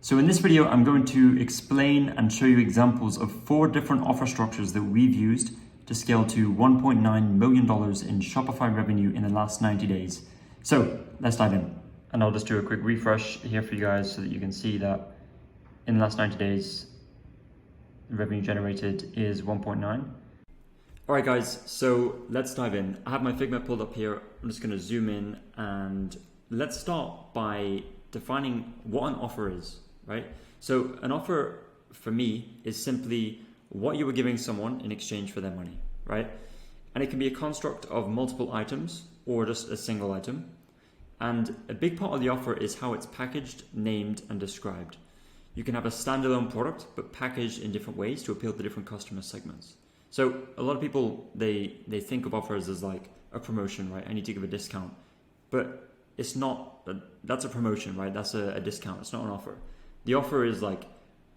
So in this video, I'm going to explain and show you examples of 4 different offer structures that we've used to scale to $1.9 million in Shopify revenue in the last 90 days. So let's dive in. And I'll just do a quick refresh here for you guys so that you can see that in the last 90 days, the revenue generated is 1.9. All right, guys, so let's dive in. I have my Figma pulled up here. I'm just gonna zoom in and let's start by defining what an offer is, right? So an offer for me is simply what you were giving someone in exchange for their money, right? And it can be a construct of multiple items or just a single item. And a big part of the offer is how it's packaged, named, and described. You can have a standalone product, but packaged in different ways to appeal to different customer segments. So a lot of people, they think of offers as like a promotion, right? I need to give a discount, but it's not, that's a promotion, right? That's a discount, it's not an offer. The offer is like,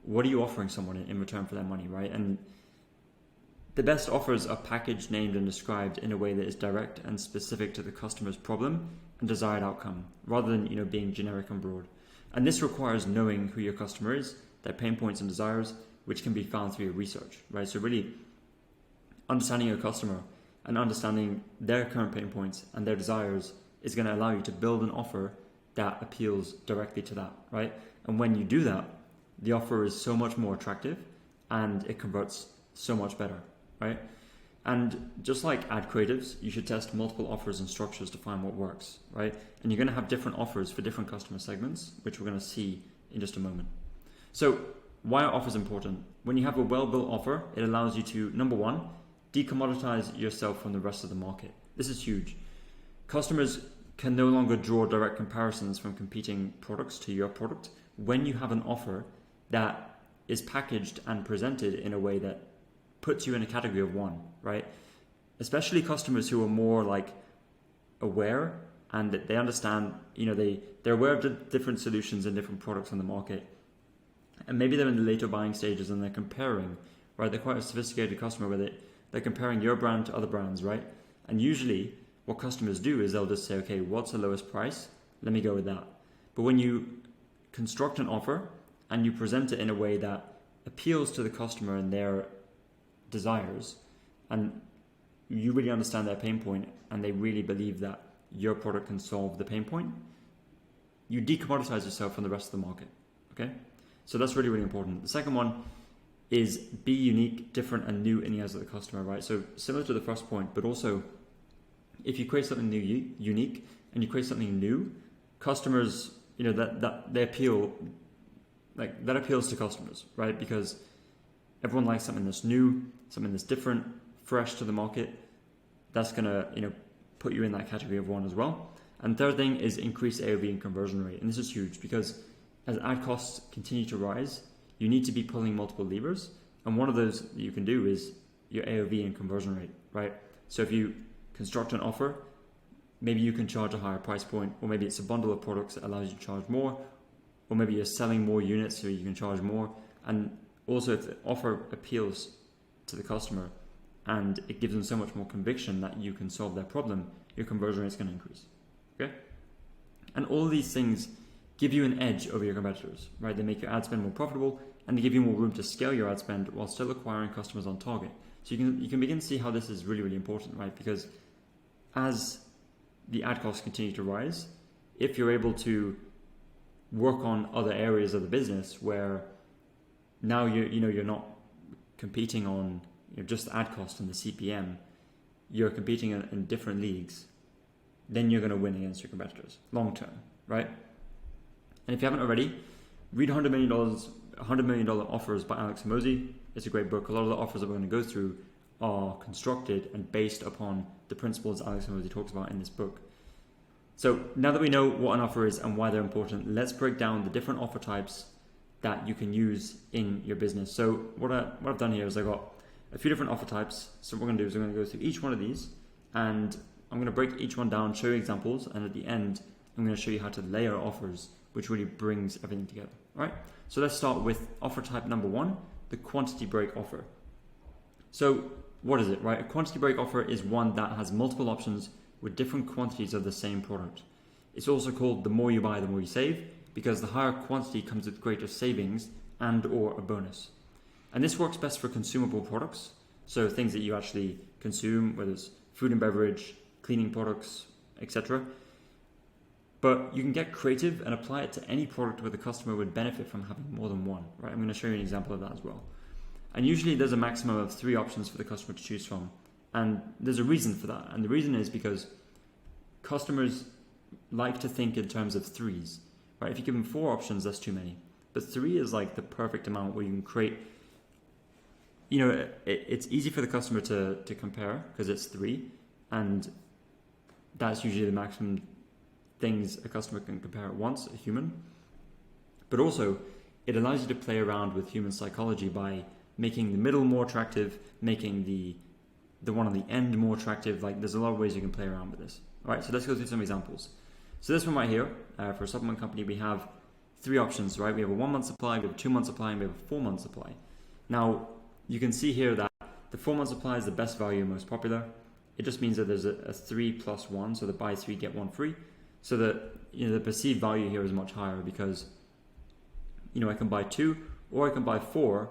what are you offering someone in return for their money, right? And the best offers are packaged, named, and described in a way that is direct and specific to the customer's problem and desired outcome, rather than being generic and broad. And this requires knowing who your customer is, their pain points and desires, which can be found through your research, right? So really understanding your customer and understanding their current pain points and their desires is going to allow you to build an offer that appeals directly to that, right? And when you do that, the offer is so much more attractive and it converts so much better, right? And just like ad creatives, you should test multiple offers and structures to find what works, right? And you're going to have different offers for different customer segments, which we're going to see in just a moment. So why are offers important? When you have a well-built offer, it allows you to, number one, decommoditize yourself from the rest of the market. This is huge. Customers can no longer draw direct comparisons from competing products to your product when you have an offer that is packaged and presented in a way that puts you in a category of one, right? Especially customers who are more like aware and that they understand, they're aware of the different solutions and different products on the market. And maybe they're in the later buying stages and they're comparing, right? They're quite a sophisticated customer where they're comparing your brand to other brands, right? And usually what customers do is they'll just say, okay, what's the lowest price? Let me go with that. But when you construct an offer and you present it in a way that appeals to the customer and their desires, and you really understand their pain point and they really believe that your product can solve the pain point, you decommoditize yourself from the rest of the market, okay? So that's really, really important. The second one is be unique, different, and new in the eyes of the customer, right? So similar to the first point, but also if you create something new, unique, and you create something new, customers, that they appeal, like that appeals to customers, right? Because everyone likes something that's new, something that's different, fresh to the market. That's gonna, put you in that category of one as well. And third thing is increase AOV and conversion rate. And this is huge because as ad costs continue to rise, you need to be pulling multiple levers. And one of those that you can do is your AOV and conversion rate, right? So if you construct an offer, maybe you can charge a higher price point, or maybe it's a bundle of products that allows you to charge more, or maybe you're selling more units so you can charge more. And also if the offer appeals to the customer and it gives them so much more conviction that you can solve their problem, your conversion rate is going to increase, okay? And all of these things give you an edge over your competitors, right? They make your ad spend more profitable and they give you more room to scale your ad spend while still acquiring customers on target. So you can begin to see how this is really, really important, right? Because as the ad costs continue to rise, if you're able to work on other areas of the business where now you're not competing on just the ad cost and the CPM, you're competing in different leagues, then you're going to win against your competitors long term, right? And if you haven't already, read $100 Million Offers by Alex Hormozi. It's a great book. A lot of the offers that we're going to go through are constructed and based upon the principles Alex Hormozi talks about in this book. So now that we know what an offer is and why they're important, let's break down the different offer types that you can use in your business. So what I've done here is I got a few different offer types. So what we're going to do is we're going to go through each one of these and I'm going to break each one down, show you examples, and at the end, I'm going to show you how to layer offers, which really brings everything together. All right. So let's start with offer type number 1, the quantity break offer. So what is it, right? A quantity break offer is one that has multiple options with different quantities of the same product. It's also called the more you buy, the more you save, because the higher quantity comes with greater savings and or a bonus. And this works best for consumable products, so things that you actually consume, whether it's food and beverage, cleaning products, etc. But you can get creative and apply it to any product where the customer would benefit from having more than one, right? I'm going to show you an example of that as well. And usually there's a maximum of 3 options for the customer to choose from. And there's a reason for that. And the reason is because customers like to think in terms of 3s, right? If you give them 4 options, that's too many. But 3 is like the perfect amount where you can create, it's easy for the customer to compare because it's 3, and that's usually the maximum things a customer can compare at once, a human. But also, it allows you to play around with human psychology by making the middle more attractive, making the one on the end more attractive. Like, there's a lot of ways you can play around with this. All right, so let's go through some examples. So this one right here, for a supplement company, we have 3 options, right? We have a 1-month supply, we have a 2-month supply, and we have a 4-month supply. Now, you can see here that the 4-month supply is the best value, most popular. It just means that there's a 3 plus 1, so the buy 3, get 1 free. So that the perceived value here is much higher because I can buy 2 or I can buy 4,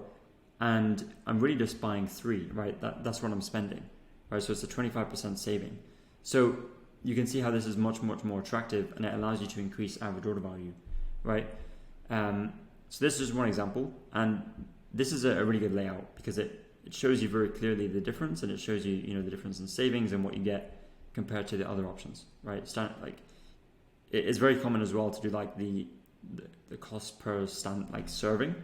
and I'm really just buying 3, right? That's what I'm spending, right? So it's a 25% saving. So you can see how this is much, much more attractive, and it allows you to increase average order value, right? So this is one example, and this is a really good layout because it shows you very clearly the difference, and it shows you the difference in savings and what you get compared to the other options, right? It's very common as well to do like the cost per serving,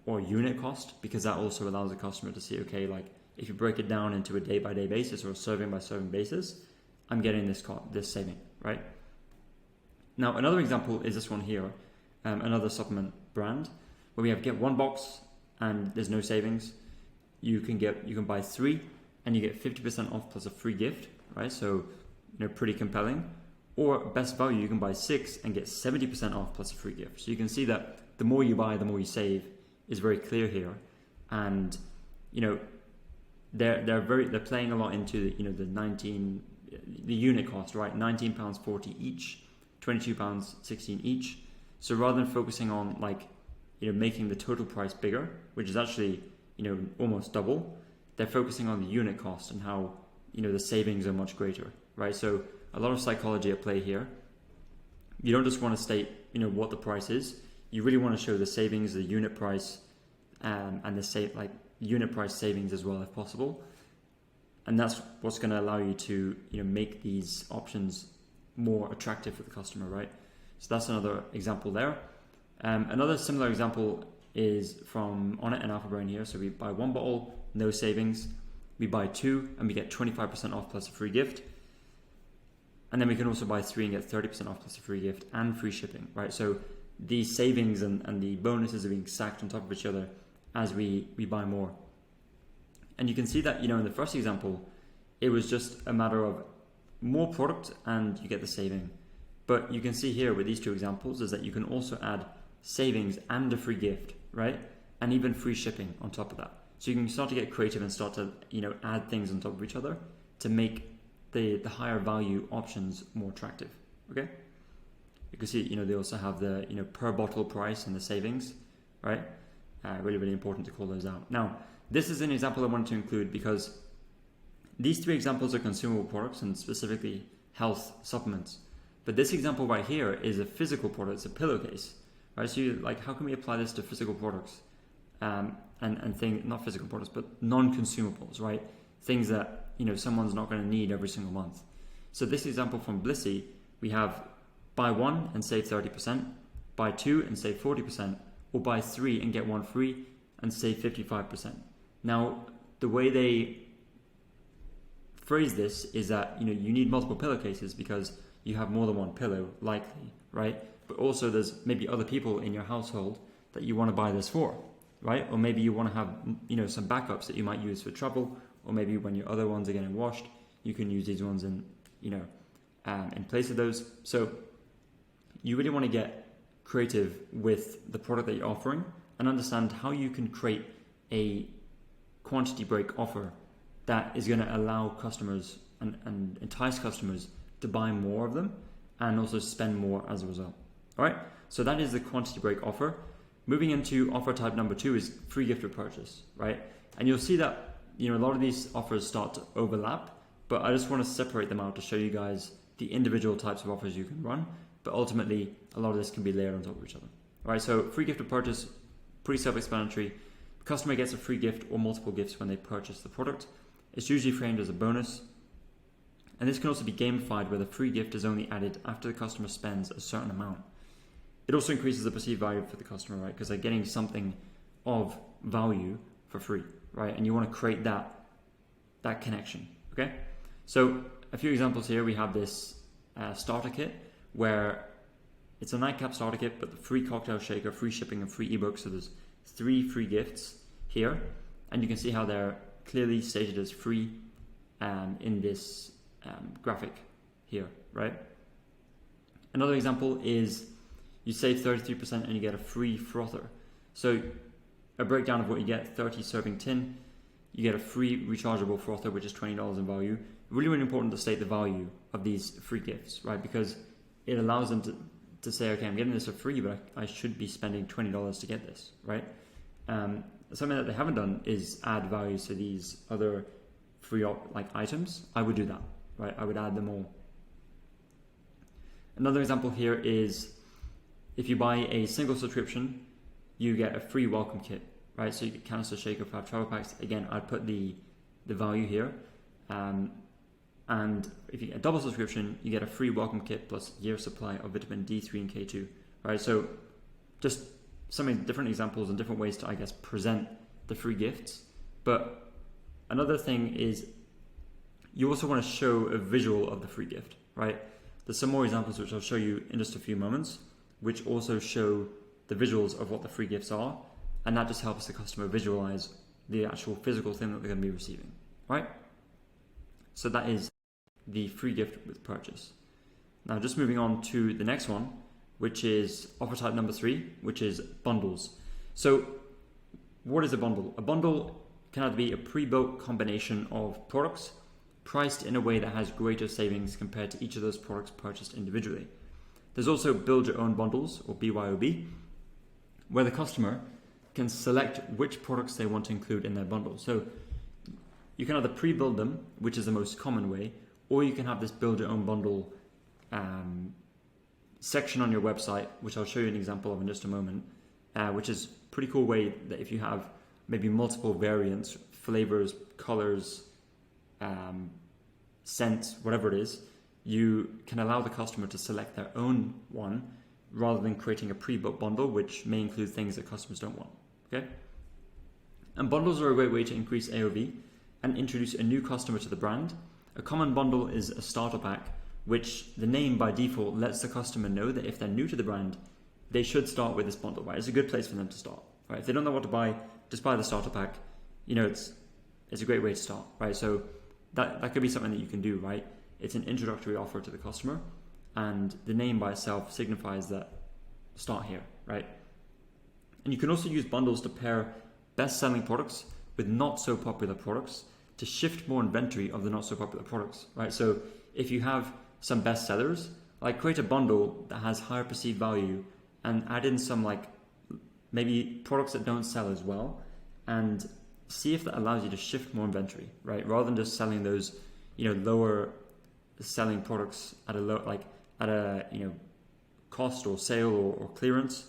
or unit cost, because that also allows the customer to see, okay, like if you break it down into a day-by-day basis or a serving-by-serving basis, I'm getting this saving, right? Now, another example is this one here, another supplement brand, where we have get 1 box and there's no savings. You can buy 3 and you get 50% off plus a free gift, right? So, pretty compelling. Or best value, you can buy 6 and get 70% off plus a free gift. So you can see that the more you buy, the more you save is very clear here. And they're playing a lot into the unit cost, right? £19.40 each, £22.16 each. So rather than focusing on making the total price bigger, which is actually almost double, they're focusing on the unit cost and how the savings are much greater, right? So a lot of psychology at play here. You don't just want to state what the price is. You really want to show the savings, the unit price, and the unit price savings as well if possible. And that's what's going to allow you to make these options more attractive for the customer, right? So that's another example there. Another similar example is from Onnit and Alpha Brain here. So we buy 1 bottle, no savings. We buy 2 and we get 25% off plus a free gift. And then we can also buy 3 and get 30% off plus a free gift and free shipping, right? So these savings and the bonuses are being stacked on top of each other as we buy more. And you can see that, in the first example, it was just a matter of more product and you get the saving. But you can see here with these 2 examples is that you can also add savings and a free gift, right? And even free shipping on top of that. So you can start to get creative and start to, add things on top of each other to make the higher value options more attractive, okay? You can see, they also have the, per bottle price and the savings, right? Really, really important to call those out. Now, this is an example I wanted to include because these 3 examples are consumable products and specifically health supplements. But this example right here is a physical product, it's a pillowcase, right? So how can we apply this to physical products? And things, not physical products, but non-consumables, right? Things that, someone's not going to need every single month. So this example from Blissy, we have buy 1 and save 30%, buy 2 and save 40%, or buy 3 and get 1 free and save 55%. Now, the way they phrase this is that, you need multiple pillowcases because you have more than 1 pillow, likely, right? But also there's maybe other people in your household that you want to buy this for, right? Or maybe you want to have, some backups that you might use for travel, or maybe when your other ones are getting washed, you can use these ones in place of those. So you really want to get creative with the product that you're offering and understand how you can create a quantity break offer that is going to allow customers and entice customers to buy more of them and also spend more as a result. All right, so that is the quantity break offer. Moving into offer type number 2 is free gift with purchase, right? And you'll see that, a lot of these offers start to overlap, but I just want to separate them out to show you guys the individual types of offers you can run, but ultimately a lot of this can be layered on top of each other. All right, so free gift with purchase, pretty self-explanatory. The customer gets a free gift or multiple gifts when they purchase the product. It's usually framed as a bonus. And this can also be gamified where the free gift is only added after the customer spends a certain amount. It also increases the perceived value for the customer, right? Because they're getting something of value for free, right? And you want to create that connection, okay? So a few examples here. We have this starter kit where it's a nightcap starter kit, but the free cocktail shaker, free shipping, and free ebooks. So there's 3 free gifts here, and you can see how they're clearly stated as free in this graphic here, right? Another example is you save 33% and you get a free frother. So a breakdown of what you get: 30 serving tin, you get a free rechargeable frother, which is $20 in value. Really, really important to state the value of these free gifts, right? Because it allows them to say, okay, I'm getting this for free, but I should be spending $20 to get this, right? Something that they haven't done is add values to these other free items. I would do that, right? I would add them all. Another example here is if you buy a single subscription, you get a free welcome kit, right? So you get canister, shaker, 5 travel packs. Again, I'd put the value here. And if you get a double subscription, you get a free welcome kit plus year supply of vitamin D3 and K2, right? So just some different examples and different ways to, I guess, present the free gifts. But another thing is you also want to show a visual of the free gift, right? There's some more examples which I'll show you in just a few moments, which also show the visuals of what the free gifts are. And that just helps the customer visualize the actual physical thing that they're going to be receiving, right? So that is the free gift with purchase. Now just moving on to the next one, which is offer type number 3, which is bundles. So what is a bundle? A bundle can either be a pre-built combination of products priced in a way that has greater savings compared to each of those products purchased individually. There's also build your own bundles, or BYOB, where the customer can select which products they want to include in their bundle. So you can either pre-build them, which is the most common way, or you can have this build your own bundle section on your website, which I'll show you an example of in just a moment, which is a pretty cool way that if you have maybe multiple variants, flavors, colors, scents, whatever it is, you can allow the customer to select their own one rather than creating a pre-built bundle, which may include things that customers don't want, okay? And bundles are a great way to increase AOV and introduce a new customer to the brand. A common bundle is a starter pack, which the name by default lets the customer know that if they're new to the brand, they should start with this bundle, right? It's a good place for them to start, right? If they don't know what to buy, just buy the starter pack. It's a great way to start, right? So that could be something that you can do, right? It's an introductory offer to the customer, and the name by itself signifies that start here, right? And you can also use bundles to pair best-selling products with not so popular products to shift more inventory of the not so popular products, right? So if you have some best sellers, create a bundle that has higher perceived value and add in some maybe products that don't sell as well, and see if that allows you to shift more inventory, right? Rather than just selling those, lower selling products at a cost or sale or clearance,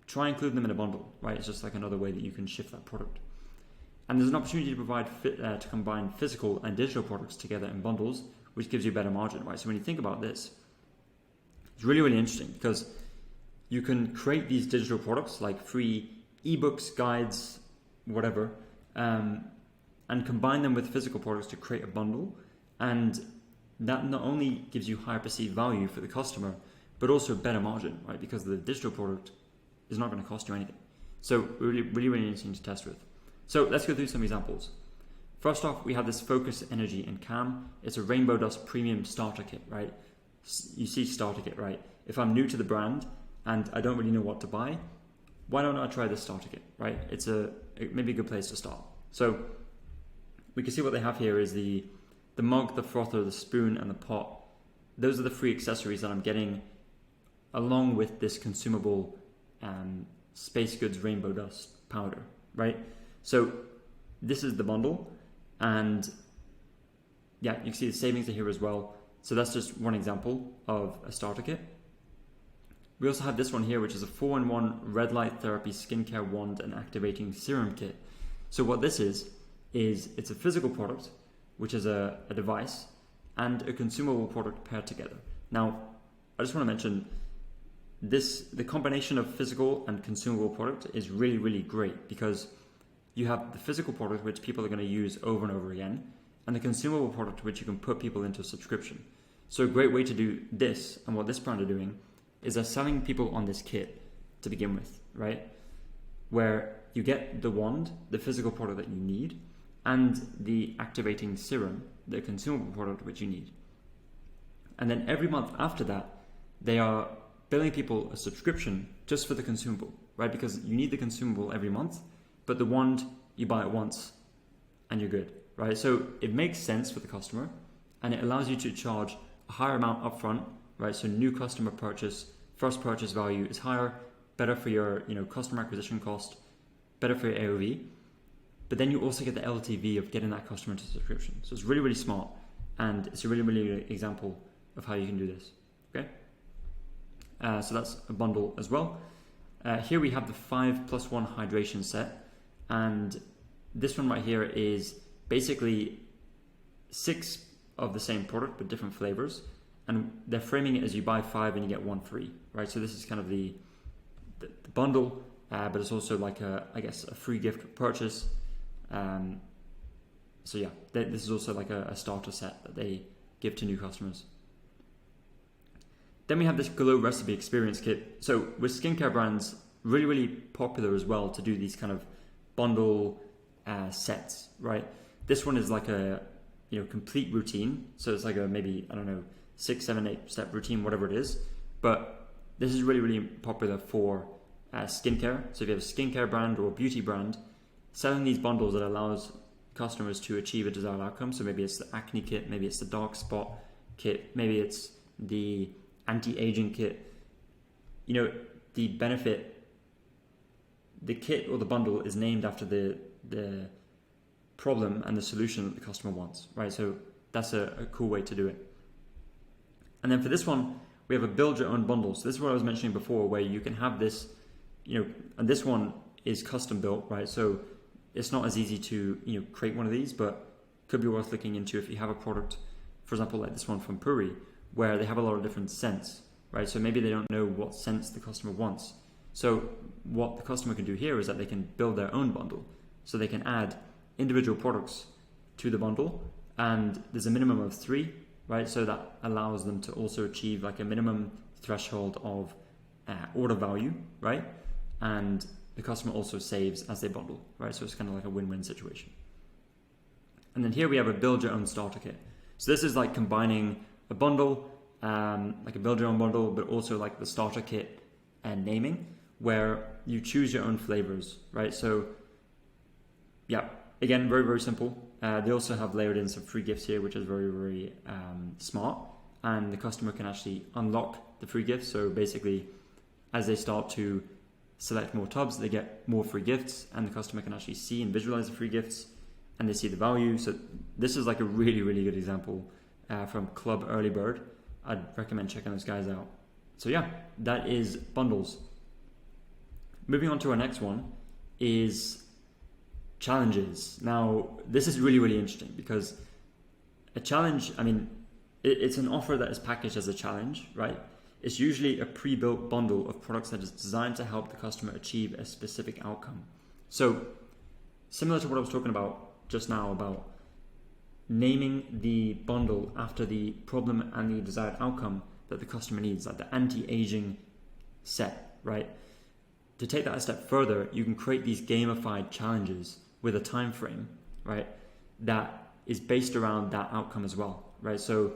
try and include them in a bundle, right? It's just another way that you can shift that product. And there's an opportunity to provide to combine physical and digital products together in bundles, which gives you a better margin, right? So when you think about this, it's really, really interesting because you can create these digital products like free ebooks, guides, whatever, and combine them with physical products to create a bundle. And that not only gives you higher perceived value for the customer, but also better margin, right? Because the digital product is not going to cost you anything. So really, really, really interesting to test with. So let's go through some examples. First off, we have this Focus, Energy, and Calm. It's a Rainbow Dust Premium Starter Kit, right? You see Starter Kit, right? If I'm new to the brand and I don't really know what to buy, why don't I try this Starter Kit, right? It's maybe a good place to start. So we can see what they have here is the mug, the frother, the spoon, and the pot. Those are the free accessories that I'm getting along with this consumable Space Goods Rainbow Dust powder, right? So this is the bundle, and yeah, you can see the savings are here as well. So that's just one example of a starter kit. We also have this one here, which is a 4-in-1 red light therapy skincare wand and activating serum kit. So what this is it's a physical product, which is a device, and a consumable product paired together. Now, I just want to mention the combination of physical and consumable product is really, really great, because you have the physical product, which people are going to use over and over again, and the consumable product, which you can put people into a subscription. So a great way to do this, and what this brand are doing, is they're selling people on this kit to begin with, right? Where you get the wand, the physical product that you need, and the activating serum, the consumable product which you need. And then every month after that, they are billing people a subscription just for the consumable, right? Because you need the consumable every month, but the wand, you buy it once and you're good, right? So it makes sense for the customer, and it allows you to charge a higher amount upfront, right? So new customer purchase, first purchase value is higher, better for your customer acquisition cost, better for your AOV. But then you also get the LTV of getting that customer into subscription. So it's really, really smart, and it's a really, really good example of how you can do this. Okay. So that's a bundle as well. Here we have the 5+1 hydration set, and this one right here is basically 6 of the same product but different flavors, and they're framing it as you buy 5 and you get 1 free, right? So this is kind of the bundle, but it's also like a free gift purchase. So yeah, this is also like a starter set that they give to new customers. Then we have this Glow Recipe Experience Kit. So with skincare brands, really, really popular as well to do these kind of bundle sets, right? This one is like a complete routine. So it's like a maybe, 6, 7, 8 step routine, whatever it is. But this is really, really popular for skincare. So if you have a skincare brand or a beauty brand, selling these bundles that allows customers to achieve a desired outcome. So maybe it's the acne kit, maybe it's the dark spot kit, maybe it's the anti-aging kit. The benefit, the kit or the bundle is named after the problem and the solution that the customer wants, right? So that's a cool way to do it. And then for this one, we have a build your own bundle. So this is what I was mentioning before, where you can have this, and this one is custom built, right? So it's not as easy to create one of these, but could be worth looking into if you have a product, for example, like this one from Puri, where they have a lot of different scents, right? So maybe they don't know what scents the customer wants. So what the customer can do here is that they can build their own bundle. So they can add individual products to the bundle, and there's a minimum of 3, right? So that allows them to also achieve like a minimum threshold of order value, right? And the customer also saves as they bundle, right? So it's kind of like a win-win situation. And then here we have a build your own starter kit. So this is like combining a bundle, like a build your own bundle, but also like the starter kit and naming, where you choose your own flavors, right? So yeah, again, very, very simple. They also have layered in some free gifts here, which is very, very smart. And the customer can actually unlock the free gifts. So basically, as they start to select more tubs, they get more free gifts, and the customer can actually see and visualize the free gifts, and they see the value. So this is like a really, really good example from Club Early Bird. I'd recommend checking those guys out. So yeah, that is bundles. Moving on to our next one is challenges. Now, this is really, really interesting, because a challenge, it's an offer that is packaged as a challenge, right? It's usually a pre-built bundle of products that is designed to help the customer achieve a specific outcome. So similar to what I was talking about just now, about naming the bundle after the problem and the desired outcome that the customer needs, like the anti-aging set, right? To take that a step further, you can create these gamified challenges with a time frame, right? That is based around that outcome as well, right? So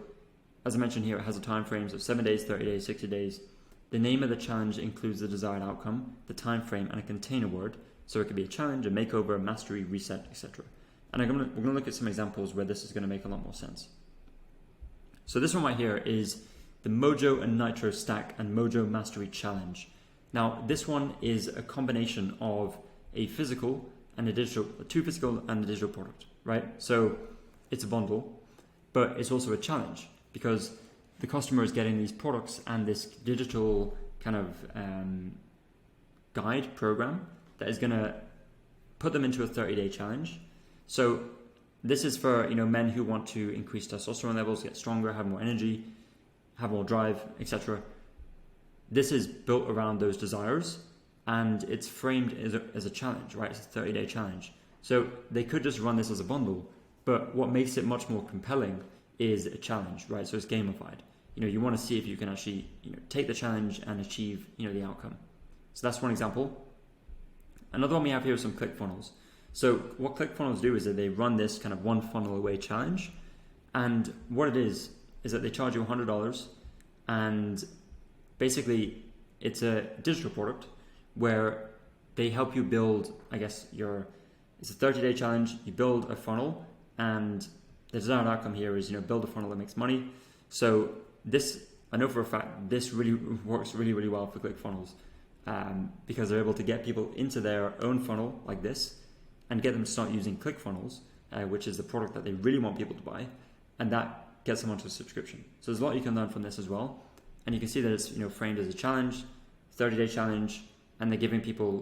as I mentioned here, it has a time frame of 7 days, 30 days, 60 days. The name of the challenge includes the desired outcome, the time frame, and a container word. So it could be a challenge, a makeover, a mastery, reset, etc. And we're going to look at some examples where this is going to make a lot more sense. So this one right here is the Mojo and Nitro Stack and Mojo Mastery Challenge. Now, this one is a combination of a physical and a digital, two physical and a digital product, right? So it's a bundle, but it's also a challenge because the customer is getting these products and this digital kind of guide program that is going to put them into a 30-day challenge. So this is for men who want to increase testosterone levels, get stronger, have more energy, have more drive, etc. This is built around those desires, and it's framed as a challenge, right? It's a 30-day challenge. So they could just run this as a bundle, but what makes it much more compelling is a challenge, right? So it's gamified. You want to see if you can actually take the challenge and achieve the outcome. So that's one example. Another one we have here is some ClickFunnels. So what ClickFunnels do is that they run this kind of one funnel away challenge, and what it is that they charge you $100, and basically it's a digital product where they help you build, it's a 30-day challenge. You build a funnel, and the desired outcome here is build a funnel that makes money. So this, I know for a fact, this really works really, really well for ClickFunnels because they're able to get people into their own funnel like this and get them to start using ClickFunnels, which is the product that they really want people to buy, and that gets them onto a subscription. So there's a lot you can learn from this as well. And you can see that it's framed as a challenge, 30-day challenge, and they're giving people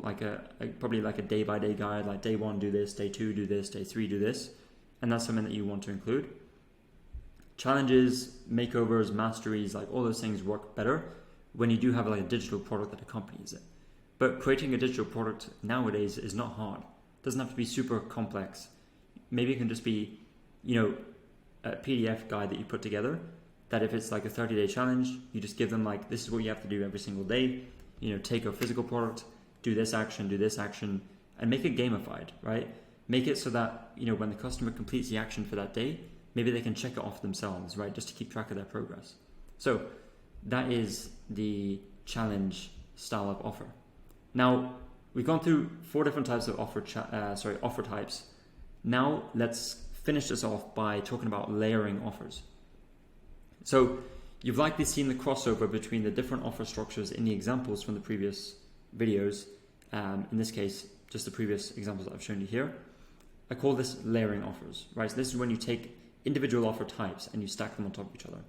probably like a day-by-day guide, like day 1 do this, day 2 do this, day 3 do this, and that's something that you want to include. Challenges, makeovers, masteries, like all those things work better when you do have like a digital product that accompanies it. But creating a digital product nowadays is not hard. It doesn't have to be super complex. Maybe it can just be, a PDF guide that you put together, that if it's like a 30-day challenge, you just give them this is what you have to do every single day. Take a physical product, do this action, and make it gamified, right? Make it so that, when the customer completes the action for that day, maybe they can check it off themselves, right? Just to keep track of their progress. So that is the challenge style of offer. Now, we've gone through 4 different types of offer types. Now let's finish this off by talking about layering offers. So you've likely seen the crossover between the different offer structures in the examples from the previous videos. In this case, just the previous examples that I've shown you here. I call this layering offers, right? So this is when you take individual offer types and you stack them on top of each other.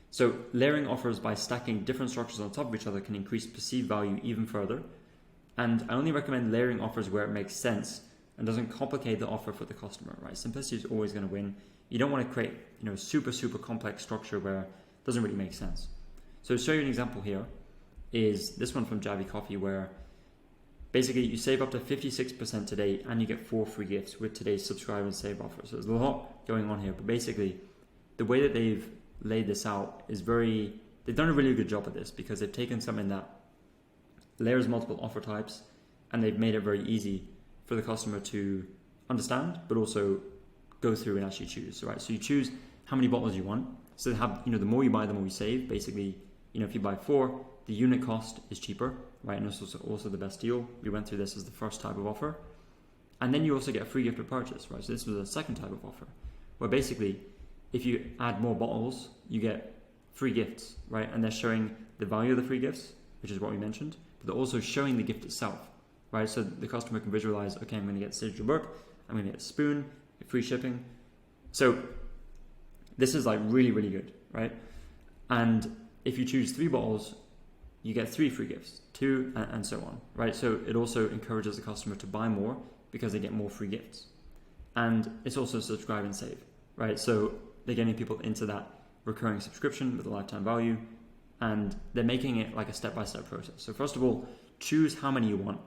So layering offers by stacking different structures on top of each other can increase perceived value even further. And I only recommend layering offers where it makes sense and doesn't complicate the offer for the customer, right? Simplicity is always going to win. You don't want to create, a super, super complex structure where it doesn't really make sense. So to show you an example here is this one from Javi Coffee, where basically you save up to 56% today and you get 4 free gifts with today's subscribe and save offer. So there's a lot going on here, but basically the way that they've laid this out is they've done a really good job at this because they've taken something that layers multiple offer types and they've made it very easy for the customer to understand, but also go through and actually choose, right? So you choose how many bottles you want. So they have, the more you buy, the more you save. Basically, if you buy 4, the unit cost is cheaper, right? And this is also the best deal. We went through this as the first type of offer. And then you also get a free gift with purchase, right? So this was the second type of offer, where basically, if you add more bottles, you get free gifts, right? And they're showing the value of the free gifts, which is what we mentioned, but they're also showing the gift itself, right? So the customer can visualize, okay, I'm going to get digital book, I'm going to get a spoon, free shipping. So this is really, really good, right? And if you choose 3 bottles, you get 3 free gifts, 2, and so on, right? So it also encourages the customer to buy more because they get more free gifts. And it's also subscribe and save, right? So they're getting people into that recurring subscription with a lifetime value, and they're making it like a step-by-step process. So first of all, choose how many you want.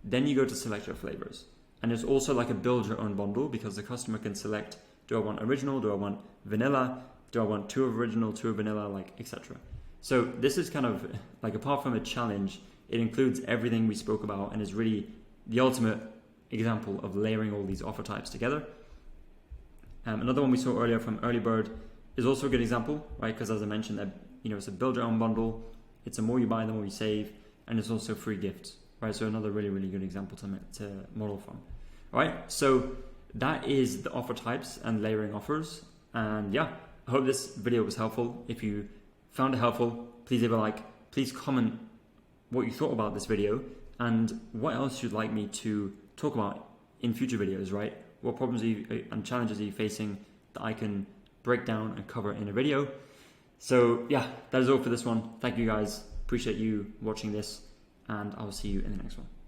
Then you go to select your flavors. And it's also like a build your own bundle because the customer can select, do I want original? Do I want vanilla? Do I want 2 of original, 2 of vanilla, etc. So this is kind of apart from a challenge, it includes everything we spoke about and is really the ultimate example of layering all these offer types together. Another one we saw earlier from Early Bird is also a good example, right? Because as I mentioned, that it's a build your own bundle. It's the more you buy, the more you save, and it's also free gifts, right? So another really, really good example to model from. All right, so that is the offer types and layering offers. And yeah, I hope this video was helpful. If you found it helpful, please leave a like. Please comment what you thought about this video and what else you'd like me to talk about in future videos, right? What problems and challenges are you facing that I can break down and cover in a video? So yeah, that is all for this one. Thank you guys. Appreciate you watching this, and I'll see you in the next one.